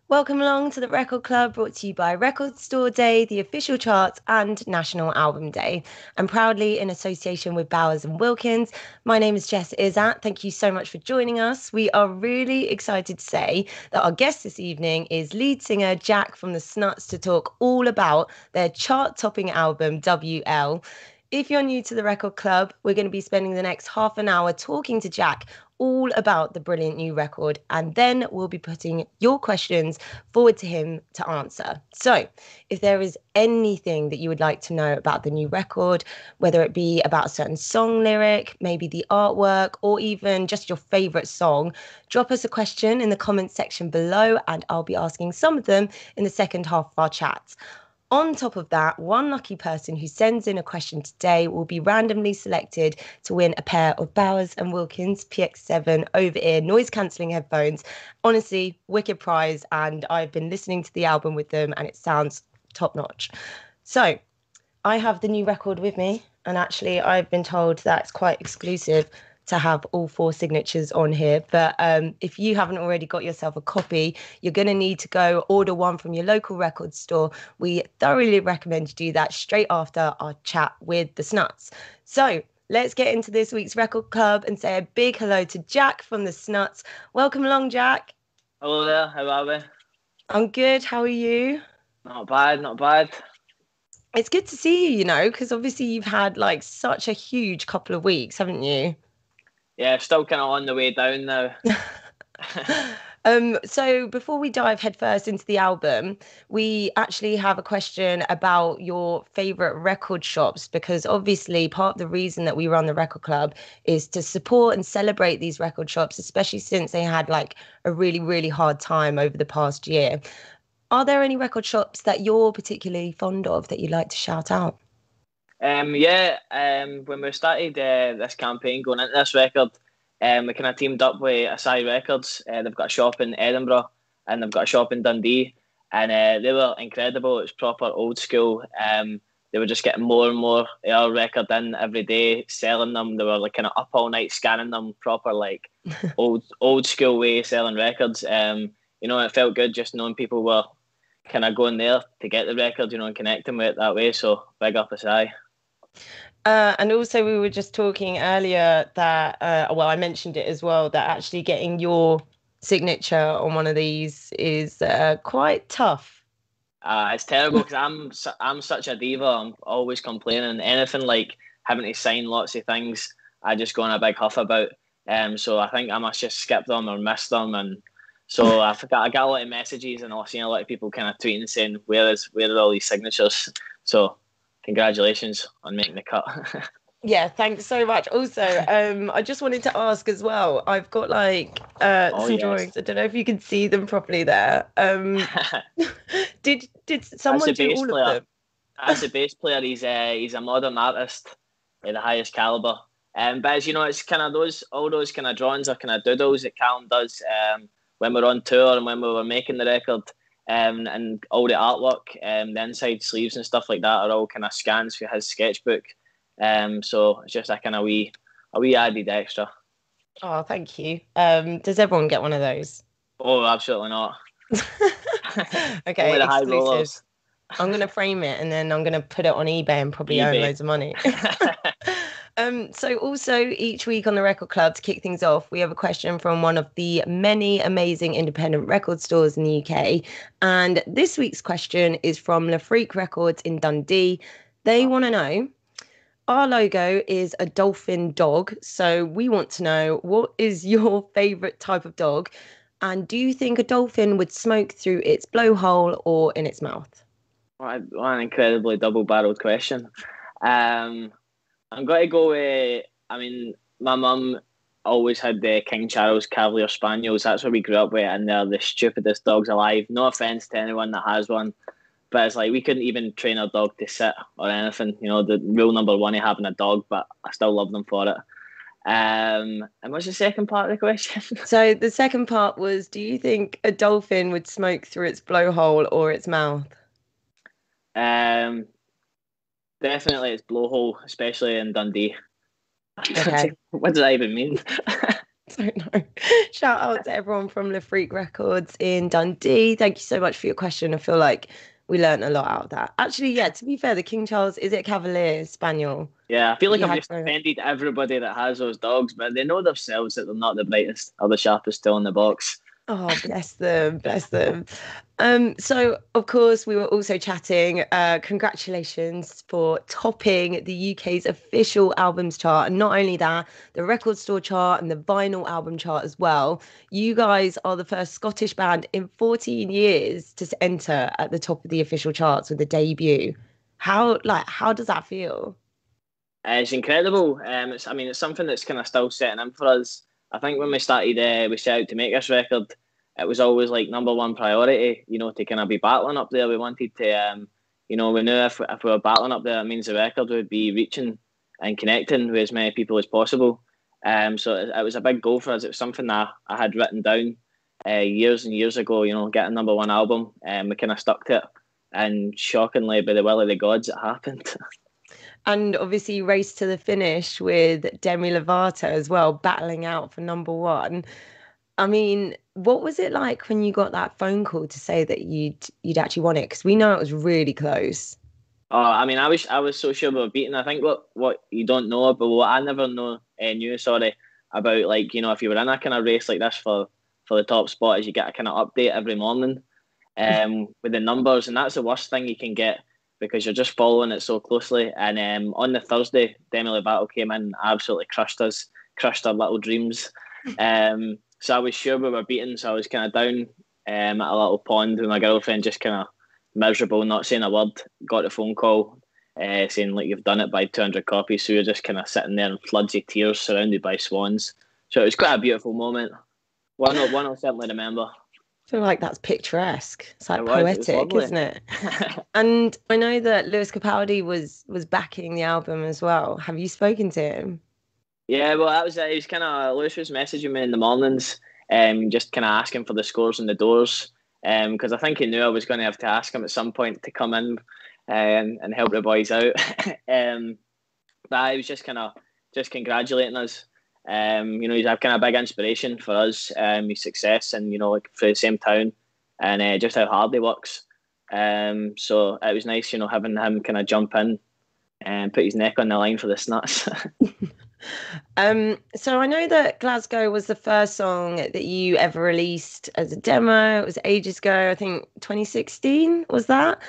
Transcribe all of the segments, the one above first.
Welcome along to the Record Club, brought to you by Record Store Day, the official charts, and National Album Day. And proudly in association with Bowers and Wilkins, my name is Jess Isazatt. Thank you so much for joining us. We are really excited to say that our guest this evening is lead singer Jack from the Snuts to talk all about their chart-topping album, WL. If you're new to the Record Club, we're going to be spending the next half an hour talking to Jack all about the brilliant new record, and then we'll be putting your questions forward to him to answer. So if there is anything that you would like to know about the new record, whether it be about a certain song lyric, maybe the artwork, or even just your favorite song, drop us a question in the comments section below, and I'll be asking some of them in the second half of our chat. On top of that, one lucky person who sends in a question today will be randomly selected to win a pair of Bowers and Wilkins PX7 over-ear noise-cancelling headphones. Honestly, wicked prize, and I've been listening to the album with them and it sounds top-notch. So, I have the new record with me, and actually I've been told that it's quite exclusive to have all four signatures on here. But if you haven't already got yourself a copy, you're going to need to go order one from your local record store. We thoroughly recommend you do that straight after our chat with the Snuts. So let's get into this week's Record Club and say a big hello to Jack from the Snuts. Welcome along, Jack. Hello there, how are we? I'm good. How are you? Not bad, not bad. It's good to see you, because obviously you've had like such a huge couple of weeks, haven't you? Yeah, still kind of on the way down now. So before we dive headfirst into the album, we actually have a question about your favourite record shops, because obviously part of the reason that we run the Record Club is to support and celebrate these record shops, especially since they had like a really, really hard time over the past year. Are there any record shops that you're particularly fond of that you'd like to shout out? When we started this campaign going into this record, we kind of teamed up with Asai Records. They've got a shop in Edinburgh and they've got a shop in Dundee, and they were incredible. It was proper old school. They were just getting more and more of our record in every day, selling them. They were like kind of up all night scanning them, proper like old school way selling records. It felt good just knowing people were kind of going there to get the record, and connecting with it that way. So big up Asai. And also we were just talking earlier that, I mentioned it as well, that actually getting your signature on one of these is quite tough. It's terrible because I'm such a diva. I'm always complaining. Anything like having to sign lots of things, I just go on a big huff about. So I think I must just skip them or miss them. And so I got a lot of messages, and I've seen a lot of people kind of tweeting saying, where are all these signatures? So congratulations on making the cut. Yeah, thanks so much. Also, I just wanted to ask as well, I've got like some drawings. I don't know if you can see them properly there. Did someone do all of them? As a bass player, he's a modern artist at the highest caliber. But as you know, it's kind of all those kind of drawings are kind of doodles that Callum does when we're on tour and when we were making the record. And all the artwork, the inside sleeves and stuff like that are all kind of scans for his sketchbook. So it's just a kind of wee added extra. Oh, thank you. Does everyone get one of those? Oh, absolutely not. Okay, only the high exclusive. rollers. I'm going to frame it and then I'm going to put it on eBay and probably earn loads of money. So also each week on the Record Club, to kick things off, we have a question from one of the many amazing independent record stores in the UK. And this week's question is from Le Freak Records in Dundee. They want to know, our logo is a dolphin dog. So we want to know, what is your favourite type of dog? And do you think a dolphin would smoke through its blowhole or in its mouth? What an incredibly double-barreled question. I'm going to go with, my mum always had the King Charles Cavalier Spaniels. That's what we grew up with, and they're the stupidest dogs alive. No offence to anyone that has one, but it's like we couldn't even train our dog to sit or anything. The rule number one of having a dog, but I still love them for it. And what's the second part of the question? So the second part was, do you think a dolphin would smoke through its blowhole or its mouth? Definitely its blowhole, especially in Dundee. Okay. What does that even mean? don't know. Shout out to everyone from Le Freak Records in Dundee. Thank you so much for your question. I feel like we learned a lot out of that. Actually, yeah, to be fair, the King Charles, is it Cavalier Spaniel? Yeah, I feel like You I've had just offended everybody that has those dogs, but they know themselves that they're not the brightest or the sharpest tool in the box. Oh, bless them, bless them. So of course we were also chatting. Congratulations for topping the UK's official albums chart, and not only that, the record store chart and the vinyl album chart as well. You guys are the first Scottish band in 14 years to enter at the top of the official charts with a debut. How does that feel? It's incredible. It's something that's kind of still setting in for us. I think when we started, we set out to make this record, it was always like number one priority, to kind of be battling up there. We wanted to, we knew if we were battling up there, it means the record would be reaching and connecting with as many people as possible. So it was a big goal for us. It was something that I had written down years and years ago, get a number one album, and we kind of stuck to it. And shockingly, by the will of the gods, it happened. And obviously you raced to the finish with Demi Lovato as well, battling out for number one. I mean, what was it like when you got that phone call to say that you'd actually won it? Because we know it was really close. Oh, I was so sure we were beaten. I think what you don't know, but what I never knew, about, like, if you were in a kind of race like this for the top spot, is you get a kind of update every morning, with the numbers, and that's the worst thing you can get because you're just following it so closely. And on the Thursday, Demi Lovato came in, absolutely crushed us, crushed our little dreams. So I was sure we were beaten. So I was kind of down at a little pond with my girlfriend, just kind of miserable, not saying a word. Got a phone call saying, like, you've done it by 200 copies. So you're just kind of sitting there in floods of tears, surrounded by swans. So it was quite a beautiful moment. One I'll certainly remember. I feel like that's picturesque. It's like It was poetic, lovely. isn't it? And I know that Lewis Capaldi was backing the album as well. Have you spoken to him? Yeah, well, that was it. He was kind of, Lewis was messaging me in the mornings, just kind of asking for the scores and the doors, because I think he knew I was going to have to ask him at some point to come in and help the boys out. But he was just kind of just congratulating us. He's a kind of big inspiration for us. His success, and like for the same town, and just how hard he works. So it was nice, having him kind of jump in and put his neck on the line for the Snuts. So I know that Glasgow was the first song that you ever released as a demo. It was ages ago, I think 2016 was that.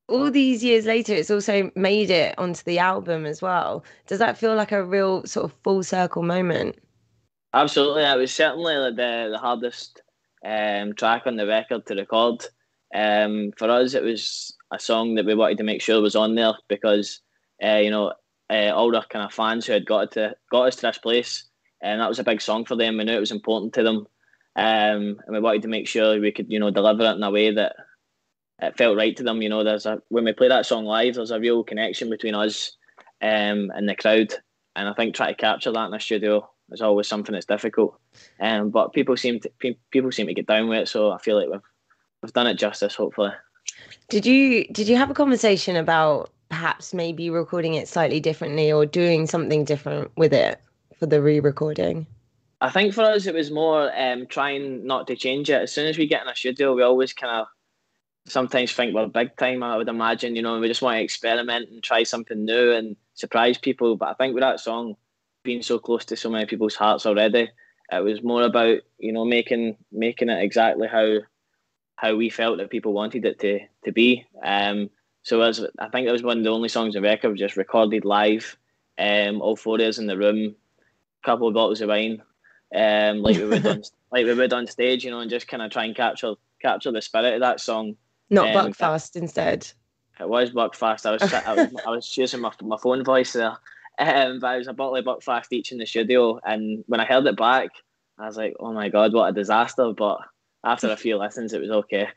All these years later, it's also made it onto the album as well. Does that feel like a real sort of full circle moment? Absolutely, it was certainly the hardest track on the record to record. For us, it was a song that we wanted to make sure was on there because all our kind of fans who had got us to this place, and that was a big song for them. We knew it was important to them, and we wanted to make sure we could deliver it in a way that it felt right to them. When we play that song live, there's a real connection between us and the crowd, and I think trying to capture that in a studio is always something that's difficult. But people seem to get down with it, so I feel like we've done it justice, hopefully. Did you have a conversation about perhaps maybe recording it slightly differently or doing something different with it for the re-recording? I think for us it was more trying not to change it. As soon as we get in a studio, we always kind of sometimes think we're big time, I would imagine, we just want to experiment and try something new and surprise people. But I think with that song being so close to so many people's hearts already, it was more about, making it exactly how we felt that people wanted it to be. So I think it was one of the only songs on the record just recorded live, all four of us in the room, a couple of bottles of wine, like we would on stage, and just kind of try and capture the spirit of that song. Not Buckfast instead. It was Buckfast. I was using my phone voice there, but it was a bottle of Buckfast each in the studio. And when I heard it back, I was like, "Oh my god, what a disaster!" But after a few listens, it was okay.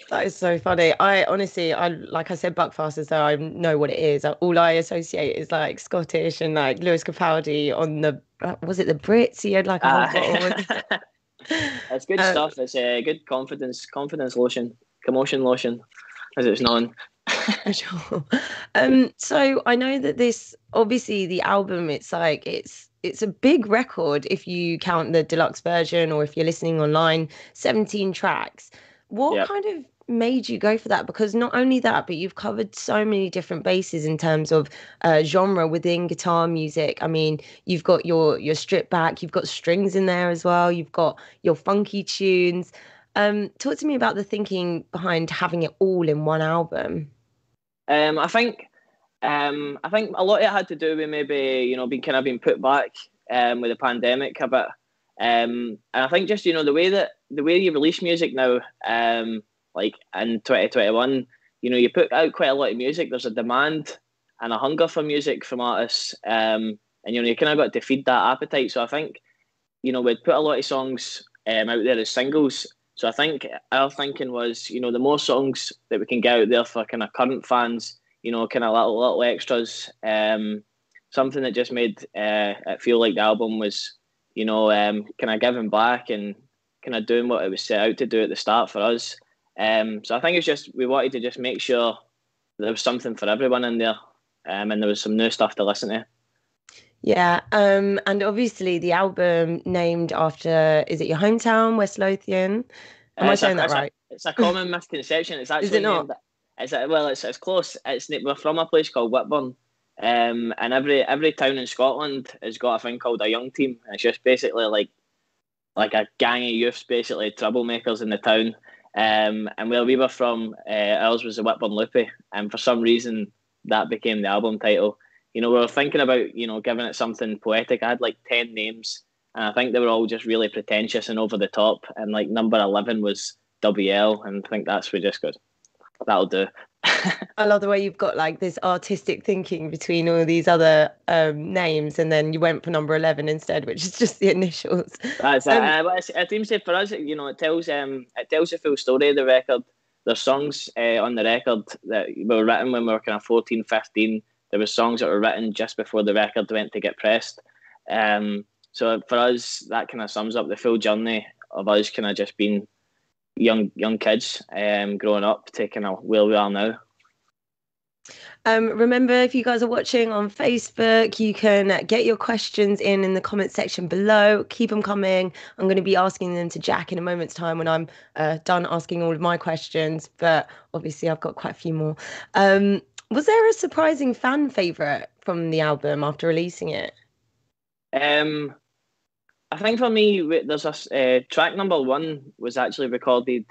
That is so funny. I honestly, like I said, Buckfast, as though I know what it is. All I associate is like Scottish and like Lewis Capaldi on the was it the Brits? He had like a whole bottle. It's good stuff. It's a good confidence lotion, commotion lotion, as it's known. For sure. So I know that this obviously the album it's a big record if you count the deluxe version or if you're listening online, 17 tracks. What Yep. kind of made you go for that? Because not only that, but you've covered so many different bases in terms of genre within guitar music. I mean, you've got your stripped back, you've got strings in there as well, you've got your funky tunes. Talk to me about the thinking behind having it all in one album. I think I think a lot of it had to do with maybe being put back with the pandemic a bit, and I think just the way you release music now, like in 2021, you put out quite a lot of music. There's a demand and a hunger for music from artists, and you kind of got to feed that appetite. So I think we'd put a lot of songs out there as singles. So I think our thinking was, the more songs that we can get out there for kind of current fans, kind of little extras, something that just made it feel like the album was, kind of giving back and kind of doing what it was set out to do at the start for us. So I think it's just we wanted to just make sure there was something for everyone in there, and there was some new stuff to listen to. Yeah, and obviously the album named after, is it your hometown, West Lothian? Am I It's a saying that right? it's a common misconception. It's Is it actually not? named. It's close. We're from a place called Whitburn, and every town in Scotland has got a thing called a young team. And it's just basically like a gang of youths, basically troublemakers in the town. And where we were from, ours was the Whitburn Loopy, and for some reason that became the album title. We were thinking about giving it something poetic. I had like 10 names, and I think they were all just really pretentious and over the top. And like number 11 was WL, and I think that's we just good. That'll do. I love the way you've got like this artistic thinking between all these other names, and then you went for number 11 instead, which is just the initials. That's it. Um, But it seems to for us, it tells the full story of the record. There's songs on the record that were written when we were kind of 14, 15. There were songs that were written just before the record went to get pressed. So for us, that kind of sums up the full journey of us kind of just being young kids, growing up to kind of where we are now. Remember, if you guys are watching on Facebook, you can get your questions in the comment section below. Keep them coming. I'm going to be asking them to Jack in a moment's time when I'm done asking all of my questions. But obviously, I've got quite a few more. Was there a surprising fan favorite from the album after releasing it? Um, I think for me, there's a track number one was actually recorded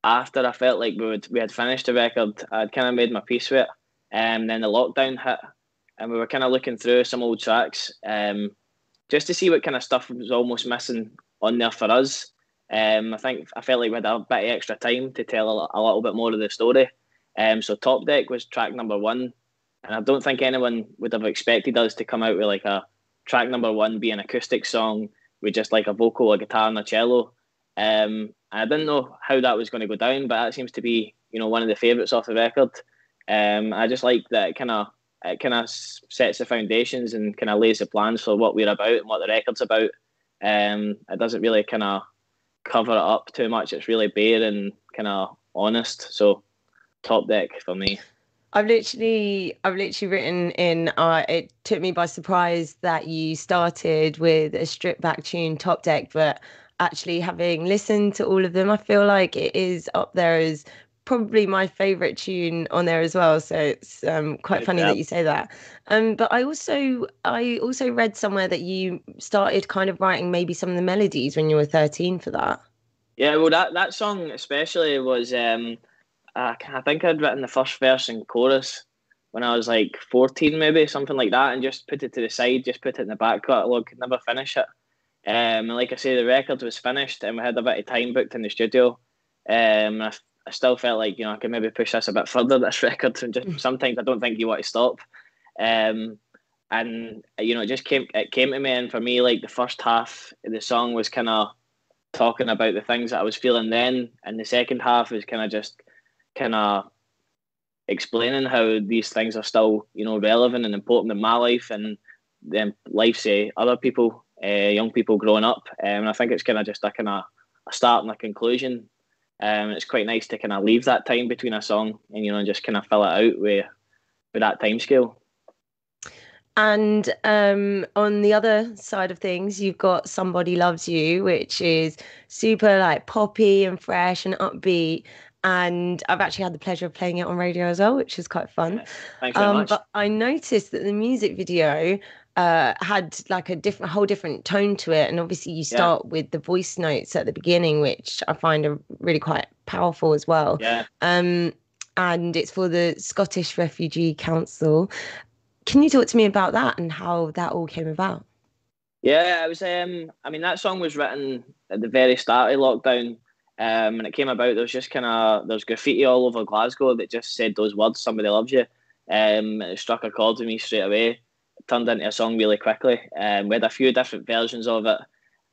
after I felt like we had finished the record. I'd kind of made my peace with it, and then the lockdown hit, and we were kind of looking through some old tracks, just to see what kind of stuff was almost missing on there for us. I felt like we had a bit of extra time to tell a little bit more of the story. So Top Deck was track number one, and I don't think anyone would have expected us to come out with like a track number one be an acoustic song with just like a vocal, a guitar, and a cello. I didn't know how that was going to go down, but that seems to be one of the favourites off the record. I just like that it kind of sets the foundations and kind of lays the plans for what we're about and what the record's about. It doesn't really kind of cover it up too much. It's really bare and kind of honest. So Top Deck for me. I've literally written in. It took me by surprise that you started with a stripped back tune, Top Deck, but actually having listened to all of them, I feel like it is up there as probably my favorite tune on there as well. So it's quite Good funny that job. you say that. But I also read somewhere that you started kind of writing maybe some of the melodies when you were 13 for that. Yeah, well, that song especially was. I think I'd written the first verse and chorus when I was like 14, maybe something like that, and just put it to the side, just put it in the back catalogue, could never finish it. And like I say, the record was finished, and we had a bit of time booked in the studio. I still felt like I could maybe push this a bit further. This record, and just sometimes I don't think you want to stop. Um, and it came to me, and for me, like the first half of the song was kind of talking about the things that I was feeling then, and the second half is kind of just kind of explaining how these things are still, relevant and important in my life and then lives of other people, young people growing up. And I think it's kind of just a start and a conclusion. It's quite nice to kind of leave that time between a song and, you know, just kind of fill it out with that time scale. And on the other side of things, you've got Somebody Loves You, which is super like poppy and fresh and upbeat. And I've actually had the pleasure of playing it on radio as well, which is quite fun. Yeah. Thanks very much. But I noticed that the music video had like a whole different tone to it. And obviously, you Yeah, start with the voice notes at the beginning, which I find are really quite powerful as well. yeah. And it's for the Scottish Refugee Council. Can you talk to me about that and how that all came about? Yeah, it was. I mean, that song was written at the very start of lockdown, and it came about. There was just there was graffiti all over Glasgow that just said those words, "Somebody loves you," and it struck a chord with me straight away. It turned into a song really quickly. We had a few different versions of it,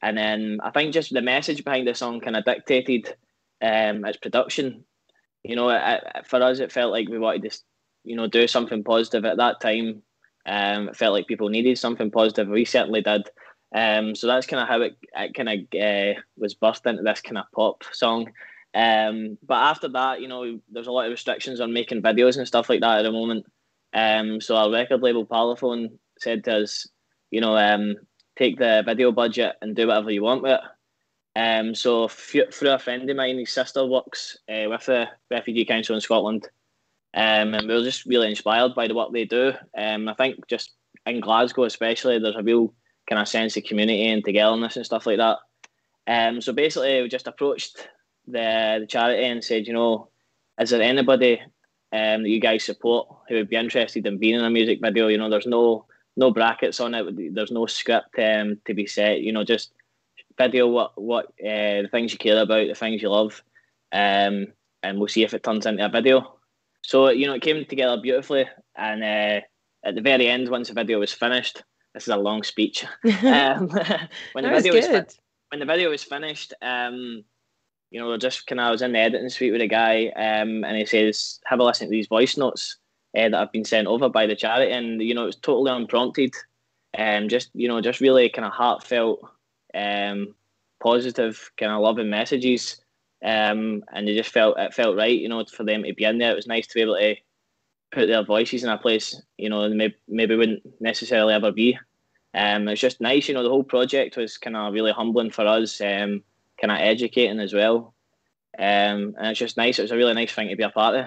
and then I think just the message behind the song kind of dictated its production. You know, for us, it felt like we wanted to, you know, do something positive at that time. It felt like people needed something positive. We certainly did. So that's kind of how it kind of was birthed into this kind of pop song. But after that, you know, there's a lot of restrictions on making videos and stuff like that at the moment. So our record label Parlophone said to us, you know, take the video budget and do whatever you want with it. So through a friend of mine, his sister works with the Refugee Council in Scotland, and we were just really inspired by the work they do. I think just in Glasgow especially, there's a real kind of sense of community and togetherness and stuff like that. So basically, we just approached the charity and said, you know, is there anybody that you guys support who would be interested in being in a music video? You know, there's no brackets on it. There's no script to be set. You know, just video what the things you care about, the things you love, and we'll see if it turns into a video. So, you know, it came together beautifully, and at the very end, once the video was finished, this is a long speech. When the video when the video was finished, you know, just I was in the editing suite with a guy, and he says, "Have a listen to these voice notes that have been sent over by the charity," and you know, it was totally unprompted, just really kind of heartfelt, positive, kind of loving messages. And it felt right, you know, for them to be in there. It was nice to be able to put their voices in a place, you know, maybe wouldn't necessarily ever be. It's just nice, you know. The whole project was kind of really humbling for us, kind of educating as well, and it's just nice. It was a really nice thing to be a part of.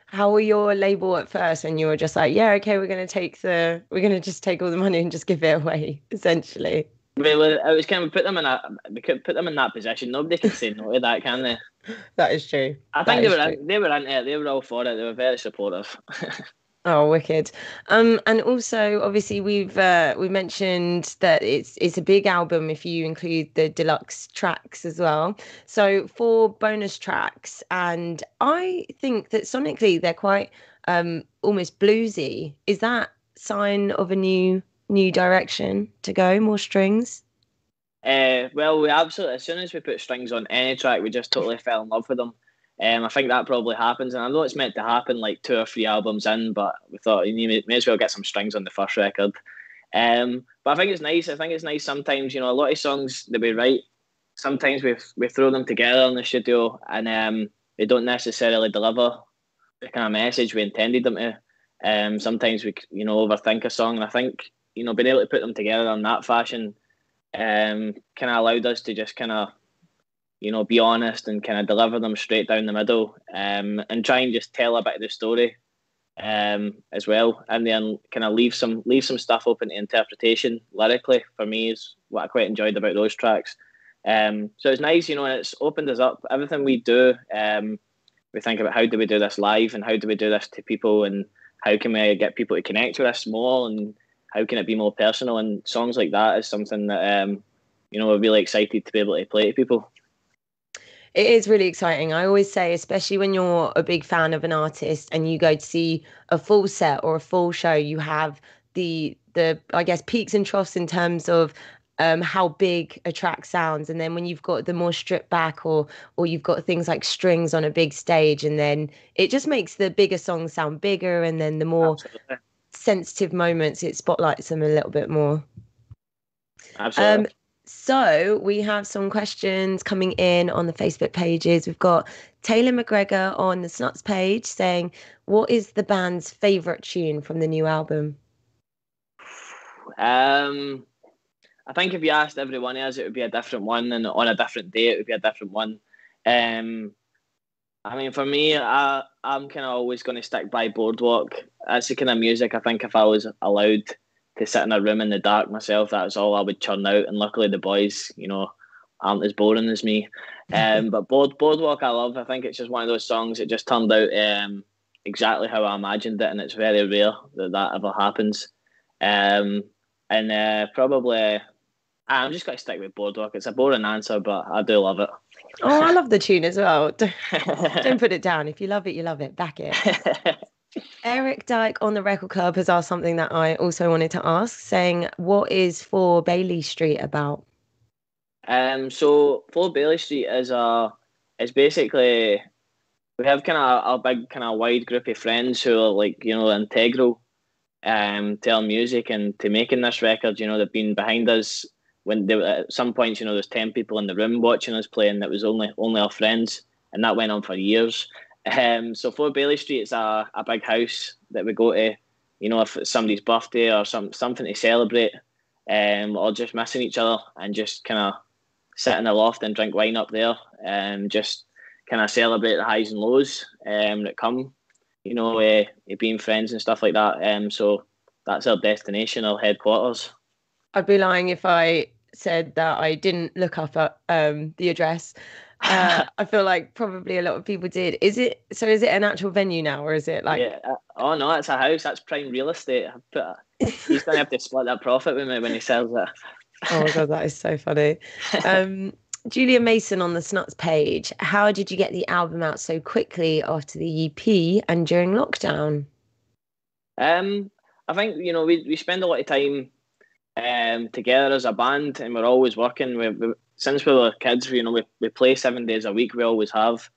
How were your label at first when you were just like, yeah, okay, we're gonna just take all the money and just give it away, essentially? Well, it was kind of we could put them in that position. Nobody can say no to that, can they? That is true. I think they were into it. They were all for it. They were very supportive. Oh, wicked. And also obviously we've mentioned that it's a big album if you include the deluxe tracks as well. So 4 bonus tracks, and I think that sonically they're quite almost bluesy. Is that sign of a new direction to go, more strings? Well, we absolutely, as soon as we put strings on any track, we just totally fell in love with them. I think that probably happens, and I know it's meant to happen like 2 or 3 albums in, but we thought you may as well get some strings on the first record. But I think it's nice. I think it's nice sometimes, you know, a lot of songs that we write, sometimes we throw them together in the studio, and they don't necessarily deliver the kind of message we intended them to. Sometimes we, you know, overthink a song, and I think, you know, being able to put them together in that fashion kind of allowed us to just kind of, you know, be honest and kind of deliver them straight down the middle, and try and just tell a bit of the story as well, and then kind of leave some stuff open to interpretation lyrically. For me, is what I quite enjoyed about those tracks. So it's nice, you know, and it's opened us up. Everything we do, we think about how do we do this live, and how do we do this to people, and how can we get people to connect with us more, and how can it be more personal. And songs like that is something that you know, we're really excited to be able to play to people. It is really exciting. I always say, especially when you're a big fan of an artist and you go to see a full set or a full show, you have the I guess peaks and troughs in terms of how big a track sounds, and then when you've got the more stripped back, or you've got things like strings on a big stage, and then it just makes the bigger songs sound bigger, and then the more sensitive moments it spotlights them a little bit more. Absolutely. So we have some questions coming in on the Facebook pages. We've got Taylor McGregor on the Snuts page saying, what is the band's favourite tune from the new album? I think if you asked every one of us, it would be a different one, and on a different day, it would be a different one. I mean, for me, I'm kind of always going to stick by Boardwalk. That's the kind of music I think if I was allowed to sit in a room in the dark myself, that's all I would churn out. And luckily, the boys, aren't as boring as me. But Boardwalk, I love. I think it's just one of those songs that just turned out exactly how I imagined it, and it's very rare that ever happens. And probably, I'm just going to stick with Boardwalk. It's a boring answer, but I do love it. Oh, I love the tune as well. Don't put it down. If you love it, you love it. Back it. Eric Dyke on the Record Club has asked something that I also wanted to ask, saying, what is 4 Bailey Street about? So 4 Bailey Street is basically, we have kind of a big kind of wide group of friends who are like, integral to our music and to making this record. They've been behind us when they, at some points, there's 10 people in the room watching us play, and that was only our friends, and that went on for years. So 4 Bailey Street is a big house that we go to, if it's somebody's birthday or something to celebrate, or just missing each other, and just kind of sit in the loft and drink wine up there, and just kind of celebrate the highs and lows that come, being friends and stuff like that. So that's our destination, our headquarters. I'd be lying if I said that I didn't look up at the address. I feel like probably a lot of people did. Is it an actual venue now, or is it like? Yeah. Oh no, it's a house. That's prime real estate. He's gonna have to split that profit with me when he sells it. Oh my god, that is so funny. Julia Mason on the Snuts page. How did you get the album out so quickly after the EP and during lockdown? I think we spend a lot of time together as a band, and we're always working. Since we were kids, we play 7 days a week. We always have.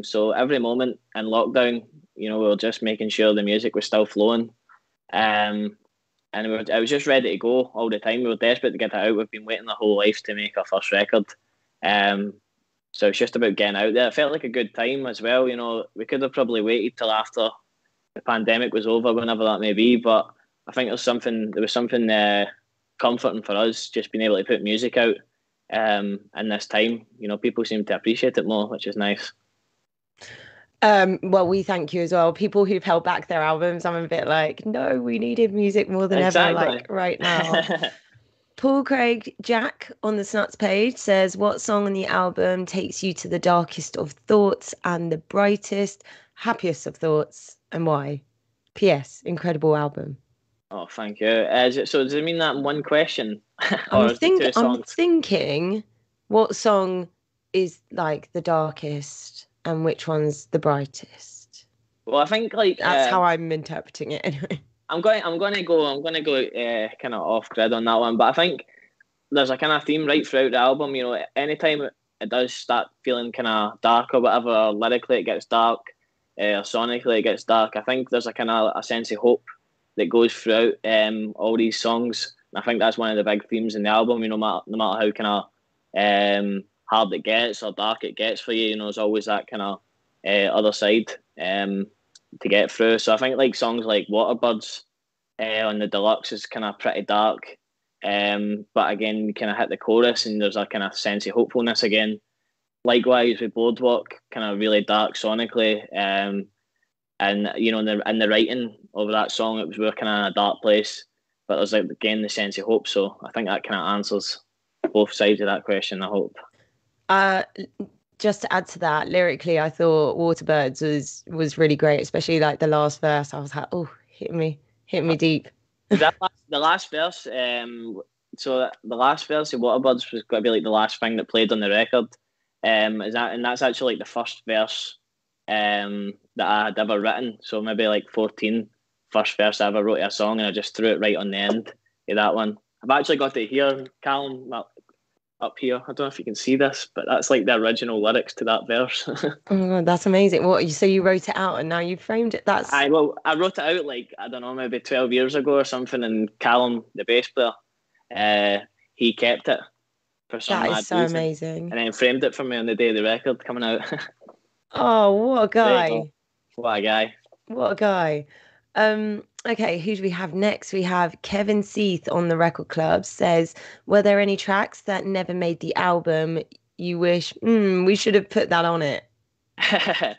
So every moment in lockdown, we were just making sure the music was still flowing. And I was just ready to go all the time. We were desperate to get it out. We've been waiting our whole life to make our first record. So it's just about getting out there. It felt like a good time as well. We could have probably waited till after the pandemic was over, whenever that may be. But I think there was something comforting for us, just being able to put music out in this time. People seem to appreciate it more, which is nice. Well, we thank you as well. People who've held back their albums, I'm a bit like, no, we needed music more than ever, like right now. Paul Craig Jack on the Snuts page says, what song on the album takes you to the darkest of thoughts and the brightest, happiest of thoughts, and why? P.S. Incredible album. Oh, thank you. So does it mean that in one question? I'm thinking, what song is like the darkest and which one's the brightest? Well, I think that's how I'm interpreting it anyway. I'm going to go kind of off grid on that one, but I think there's a kind of theme right throughout the album. Anytime it does start feeling kind of dark or whatever, or lyrically it gets dark, or sonically it gets dark, I think there's a kind of a sense of hope that goes throughout all these songs. And I think that's one of the big themes in the album. No matter how kind of hard it gets or dark it gets for you, there's always that kind of other side to get through. So I think like songs like Waterbirds on the deluxe is kind of pretty dark, but again you kind of hit the chorus and there's a kind of sense of hopefulness again. Likewise with Boardwalk, kind of really dark sonically, and in the writing of that song, it was we're kind of in a dark place, but there's like again the sense of hope. So I think that kind of answers both sides of that question, I hope. Just to add to that, lyrically, I thought Waterbirds was really great, especially like the last verse. I was like, oh, hit me deep. The last verse, so the last verse of Waterbirds was going to be like the last thing that played on the record. And that's actually like the first verse that I had ever written. So maybe like 14, first verse I ever wrote a song, and I just threw it right on the end of that one. I've actually got it here, Callum, up here. I don't know if you can see this, but that's like the original lyrics to that verse. Oh my god, that's amazing. So you wrote it out and now you framed it? I wrote it out like, I don't know, maybe 12 years ago or something, and Callum, the bass player, he kept it. for some That is mad so reason, amazing. and then framed it for me on the day of the record coming out. Oh, what a There you go. guy. What a guy. What a guy. Okay, who do we have next? We have Kevin Seath on the Record Club says, were there any tracks that never made the album you wish we should have put that on it? I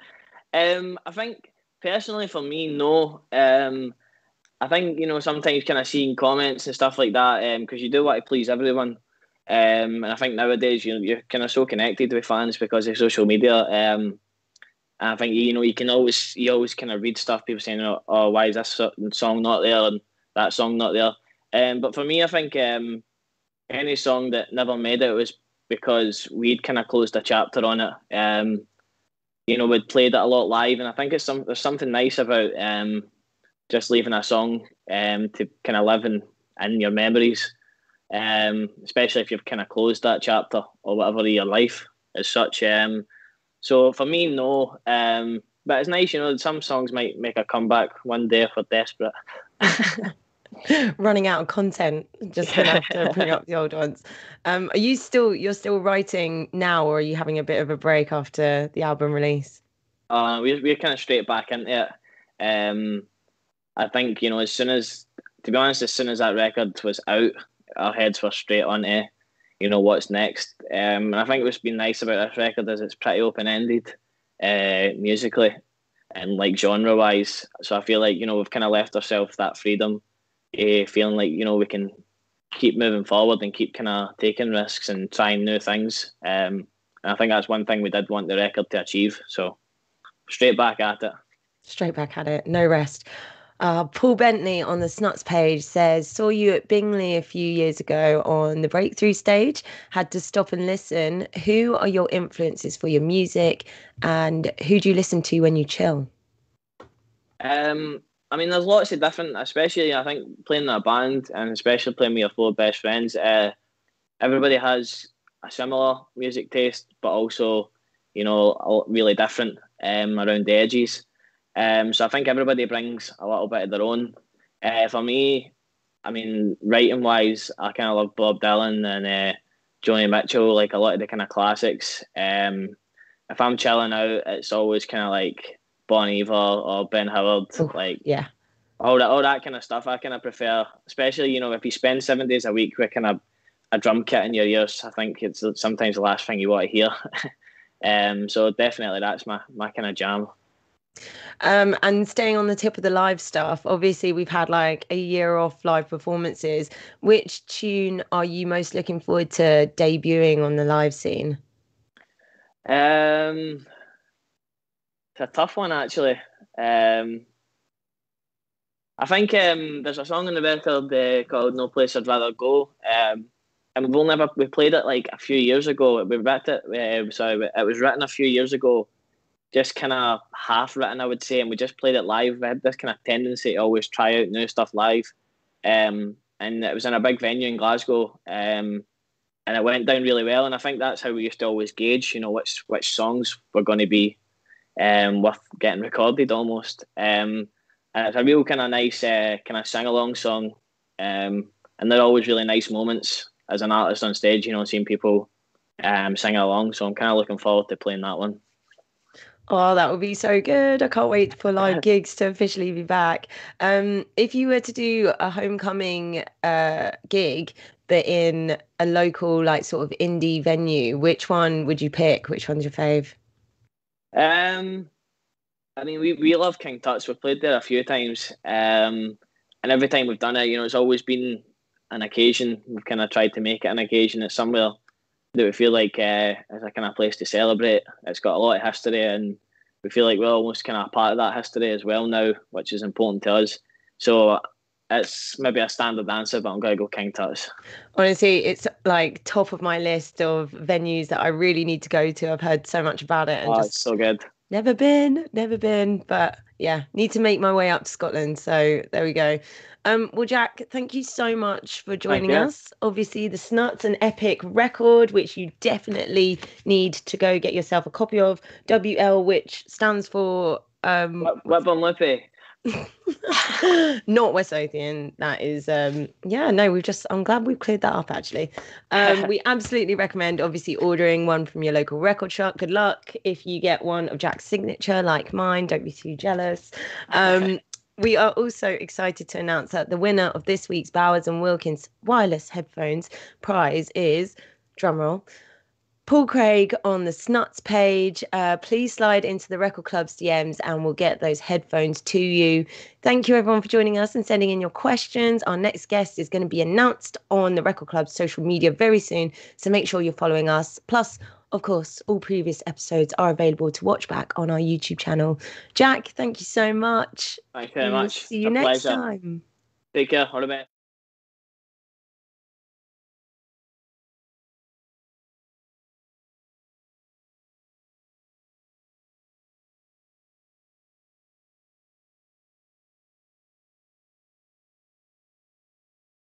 think personally for me, no. I think sometimes kind of seeing comments and stuff like that because you do want to please everyone. And I think nowadays you're kind of so connected with fans because of social media. And I think you always kind of read stuff people saying, oh, why is this song not there and that song not there? But for me, I think any song that never made it was because we'd kind of closed a chapter on it. We'd played it a lot live, and I think there's something nice about just leaving a song to kind of live in your memories, especially if you've kind of closed that chapter or whatever of your life as such. So for me, no. But it's nice, some songs might make a comeback one day if we're desperate. Running out of content, just gonna have to bring up the old ones. You're still writing now, or are you having a bit of a break after the album release? We're kind of straight back into it. I think, to be honest, as soon as that record was out, our heads were straight on to, what's next. And I think what's been nice about this record is it's pretty open-ended musically and like genre-wise. So I feel like, we've kind of left ourselves that freedom, feeling like, we can keep moving forward and keep kind of taking risks and trying new things. And I think that's one thing we did want the record to achieve. So straight back at it. Straight back at it, no rest. Paul Bentley on the Snuts page says, saw you at Bingley a few years ago on the Breakthrough stage, had to stop and listen. Who are your influences for your music and who do you listen to when you chill? I mean, there's lots of different, especially I think playing in a band and especially playing with your four best friends, everybody has a similar music taste, but also, really different around the edges. So I think everybody brings a little bit of their own. For me, I mean, writing wise, I kind of love Bob Dylan and Joni Mitchell, like a lot of the kind of classics. If I'm chilling out, it's always kind of like Bon Iver or Ben Howard, yeah, all that kind of stuff. I kind of prefer, especially if you spend 7 days a week with kind of a drum kit in your ears. I think it's sometimes the last thing you want to hear. So definitely that's my kind of jam. And staying on the tip of the live stuff, obviously we've had like a year off live performances. Which tune are you most looking forward to debuting on the live scene? It's a tough one actually. I think there's a song on the record called "No Place I'd Rather Go," and we played it like a few years ago. We wrote it. It was written a few years ago, just kind of half written, I would say, and we just played it live. We had this kind of tendency to always try out new stuff live, and it was in a big venue in Glasgow, and it went down really well. And I think that's how we used to always gauge, which songs were going to be worth getting recorded almost. And it's a real kind of nice kind of sing-along song. And they're always really nice moments as an artist on stage, seeing people sing along. So I'm kind of looking forward to playing that one. Oh, that would be so good. I can't wait for live gigs to officially be back. If you were to do a homecoming gig, but in a local, like sort of indie venue, which one would you pick? Which one's your fave? I mean, we love King Tut's. We've played there a few times, and every time we've done it, it's always been an occasion. We've kind of tried to make it an occasion. It's somewhere that we feel like is a kind of place to celebrate. It's got a lot of history, and we feel like we're almost kind of a part of that history as well now, which is important to us. So it's maybe a standard answer, but I'm going to go King Tut's. Honestly, it's like top of my list of venues that I really need to go to. I've heard so much about it and It's so good. Never been, but yeah, need to make my way up to Scotland. So there we go. Well, Jack, thank you so much for joining us. Obviously, the Snuts, an epic record, which you definitely need to go get yourself a copy of. WL, which stands for Whip Bum Lippy. Not West Lothian. That is, I'm glad we've cleared that up actually. We absolutely recommend obviously ordering one from your local record shop. Good luck if you get one of Jack's signature like mine. Don't be too jealous. We are also excited to announce that the winner of this week's Bowers and Wilkins wireless headphones prize is, drumroll, Paul Craig on the Snuts page. Please slide into the Record Club's DMs and we'll get those headphones to you. Thank you everyone for joining us and sending in your questions. Our next guest is going to be announced on the Record Club's social media very soon, so make sure you're following us. Plus, of course, all previous episodes are available to watch back on our YouTube channel. Jack, thank you so much. Thank you very much. See you next time. Take care. All the best.